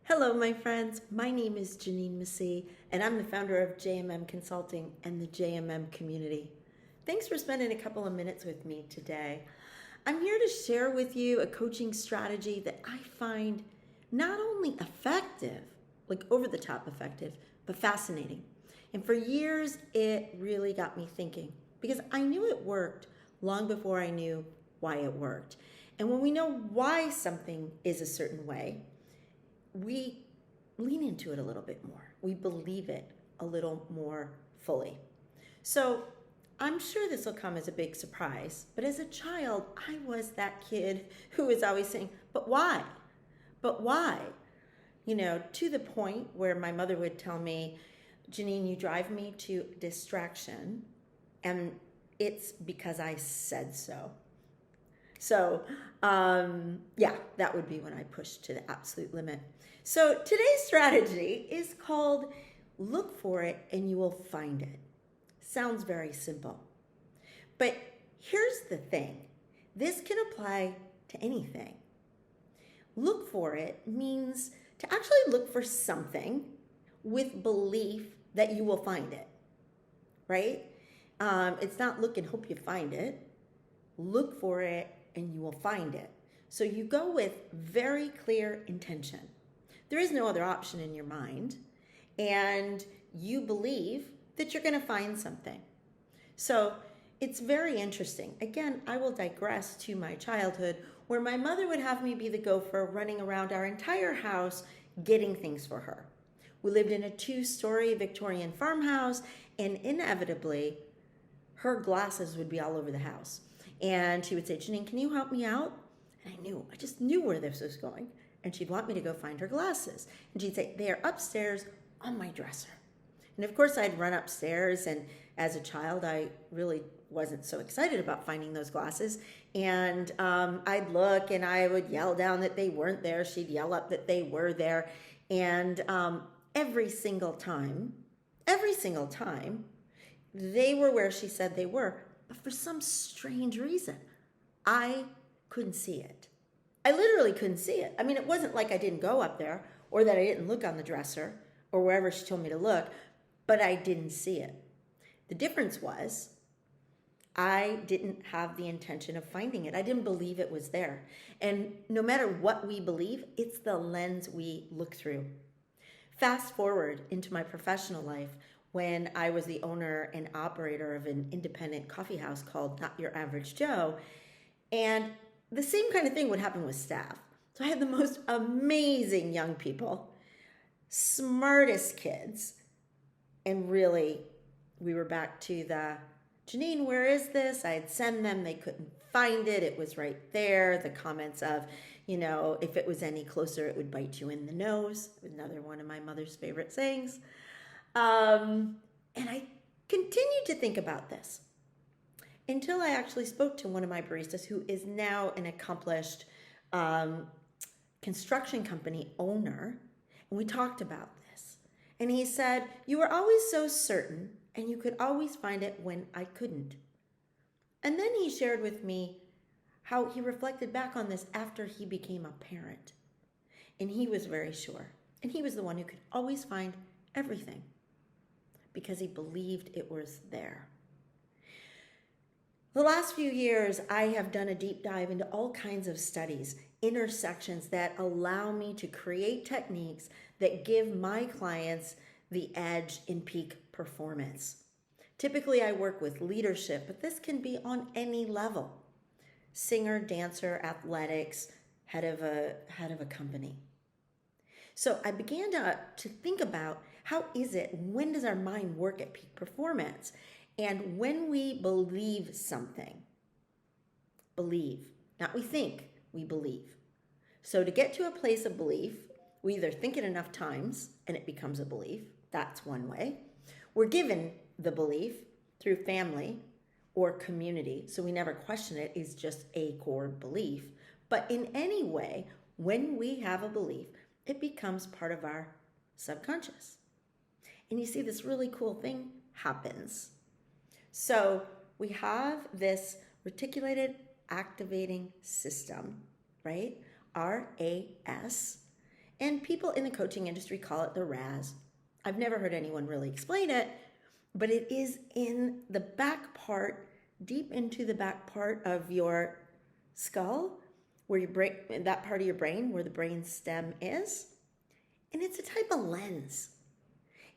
Hello, my friends. My name is Janine Massey, and I'm the founder of JMM Consulting and the JMM community. Thanks for spending a couple of minutes with me today. I'm here to share with you a coaching strategy that I find not only effective, like over the top effective, but fascinating. And for years, it really got me thinking because I knew it worked long before I knew why it worked. And when we know why something is a certain way, we lean into it a little bit more. We believe it a little more fully. So I'm sure this will come as a big surprise, but as a child, I was that kid who was always saying, but why? But why? To the point where my mother would tell me, Janine, you drive me to distraction, and it's because I said so. So, yeah, that would be when I push to the absolute limit. So today's strategy is called look for it and you will find it. Sounds very simple. But here's the thing. This can apply to anything. Look for it means to actually look for something with belief that you will find it, right? It's not look and hope you find it. Look for it and you will find it. So you go with very clear intention. There is no other option in your mind, and you believe that you're going to find something. So it's very interesting. Again, I will digress to my childhood where my mother would have me be the gopher running around our entire house getting things for her. We lived in a 2-story Victorian farmhouse, and inevitably, her glasses would be all over the house. And she would say, Janine, can you help me out? And I just knew where this was going. And she'd want me to go find her glasses. And she'd say, they are upstairs on my dresser. And of course, I'd run upstairs. And as a child, I really wasn't so excited about finding those glasses. And I'd look and I would yell down that they weren't there. She'd yell up that they were there. And every single time, they were where she said they were. But for some strange reason, I couldn't see it. I literally couldn't see it. I mean, it wasn't like I didn't go up there or that I didn't look on the dresser or wherever she told me to look, but I didn't see it. The difference was I didn't have the intention of finding it. I didn't believe it was there. And no matter what we believe, it's the lens we look through. Fast forward into my professional life when I was the owner and operator of an independent coffee house called Not Your Average Joe. And the same kind of thing would happen with staff. So I had the most amazing young people, smartest kids, and really we were back to the, Janine, where is this? I'd send them, they couldn't find it. It was right there. The comments of, if it was any closer, it would bite you in the nose. Another one of my mother's favorite sayings. And I continued to think about this until I actually spoke to one of my baristas who is now an accomplished construction company owner. And we talked about this. And he said, you were always so certain and you could always find it when I couldn't. And then he shared with me how he reflected back on this after he became a parent. And he was very sure. And he was the one who could always find everything because he believed it was there. The last few years, I have done a deep dive into all kinds of studies, intersections that allow me to create techniques that give my clients the edge in peak performance. Typically, I work with leadership, but this can be on any level. Singer, dancer, athletics, head of a company. So I began to think about how is it, when does our mind work at peak performance? And when we believe something, not we think, we believe. So to get to a place of belief, we either think it enough times and it becomes a belief. That's one way. We're given the belief through family or community, so we never question it, it's just a core belief. But in any way, when we have a belief, it becomes part of our subconscious. And you see, this really cool thing happens. So we have this reticulated activating system, right? RAS. And people in the coaching industry call it the RAS. I've never heard anyone really explain it, but it is in the back part, deep into the back part of your skull, where your brain, that part of your brain where the brain stem is. And it's a type of lens.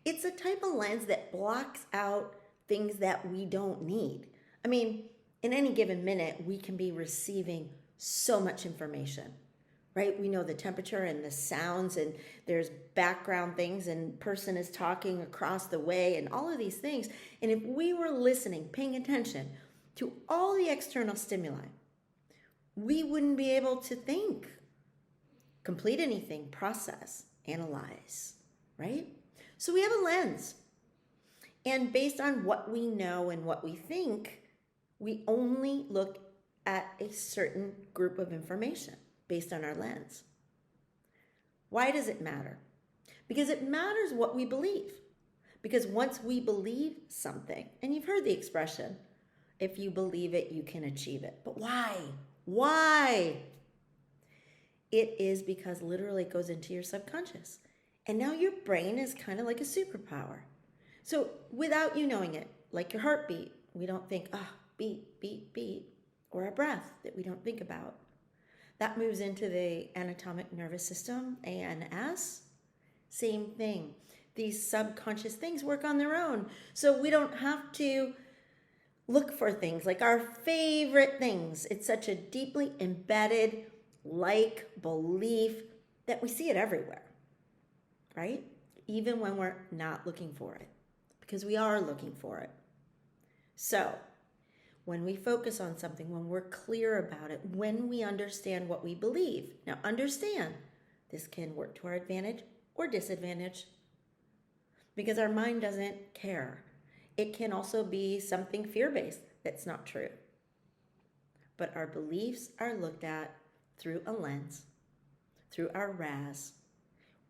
It's a type of lens that blocks out things that we don't need. I mean, in any given minute, we can be receiving so much information, right? We know the temperature and the sounds, and there's background things, and person is talking across the way, and all of these things. And if we were listening, paying attention to all the external stimuli, we wouldn't be able to think, complete anything, process, analyze, right? So we have a lens. And based on what we know and what we think, we only look at a certain group of information based on our lens. Why does it matter? Because it matters what we believe. Because once we believe something, and you've heard the expression, if you believe it, you can achieve it. But why? Why? It is because literally it goes into your subconscious. And now your brain is kind of like a superpower. So without you knowing it, like your heartbeat, we don't think, beat, beat, beat, or our breath that we don't think about. That moves into the anatomic nervous system, ANS. Same thing. These subconscious things work on their own. So we don't have to look for things like our favorite things. It's such a deeply embedded belief that we see it everywhere, right? Even when we're not looking for it, because we are looking for it. So when we focus on something, when we're clear about it, when we understand what we believe, now understand this can work to our advantage or disadvantage, because our mind doesn't care. It can also be something fear-based that's not true. But our beliefs are looked at through a lens, through our RAS,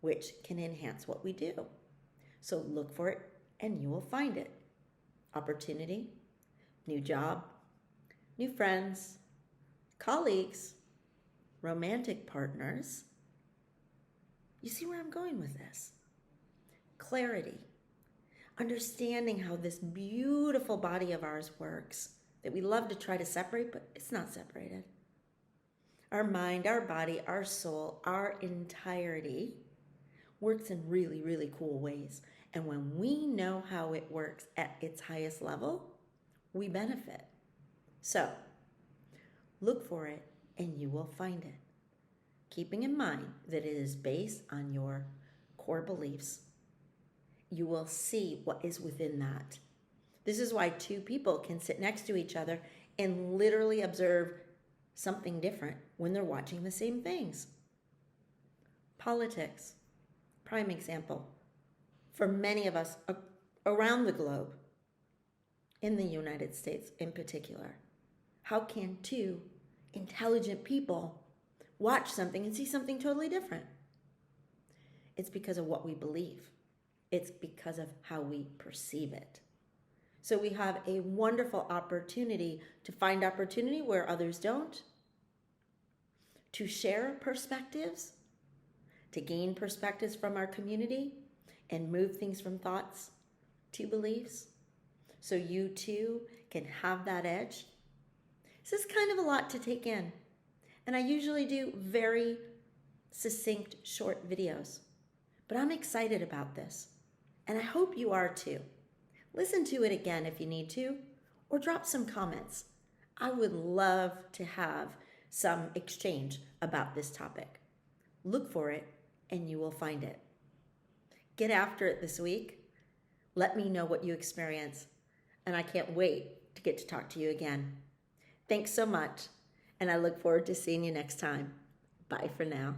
which can enhance what we do. So look for it and you will find it. Opportunity, new job, new friends, colleagues, romantic partners. You see where I'm going with this? Clarity, understanding how this beautiful body of ours works that we love to try to separate, but it's not separated. Our mind, our body, our soul, our entirety works in really, really cool ways. And when we know how it works at its highest level, we benefit. So look for it and you will find it. Keeping in mind that it is based on your core beliefs, you will see what is within that. This is why two people can sit next to each other and literally observe something different when they're watching the same things. Politics, prime example. For many of us around the globe, in the United States in particular, how can two intelligent people watch something and see something totally different? It's because of what we believe. It's because of how we perceive it. So we have a wonderful opportunity to find opportunity where others don't, to share perspectives, to gain perspectives from our community, and move things from thoughts to beliefs, so you too can have that edge. This is kind of a lot to take in, and I usually do very succinct, short videos, but I'm excited about this, and I hope you are too. Listen to it again if you need to, or drop some comments. I would love to have some exchange about this topic. Look for it, and you will find it. Get after it this week. Let me know what you experience, and I can't wait to get to talk to you again. Thanks so much, and I look forward to seeing you next time. Bye for now.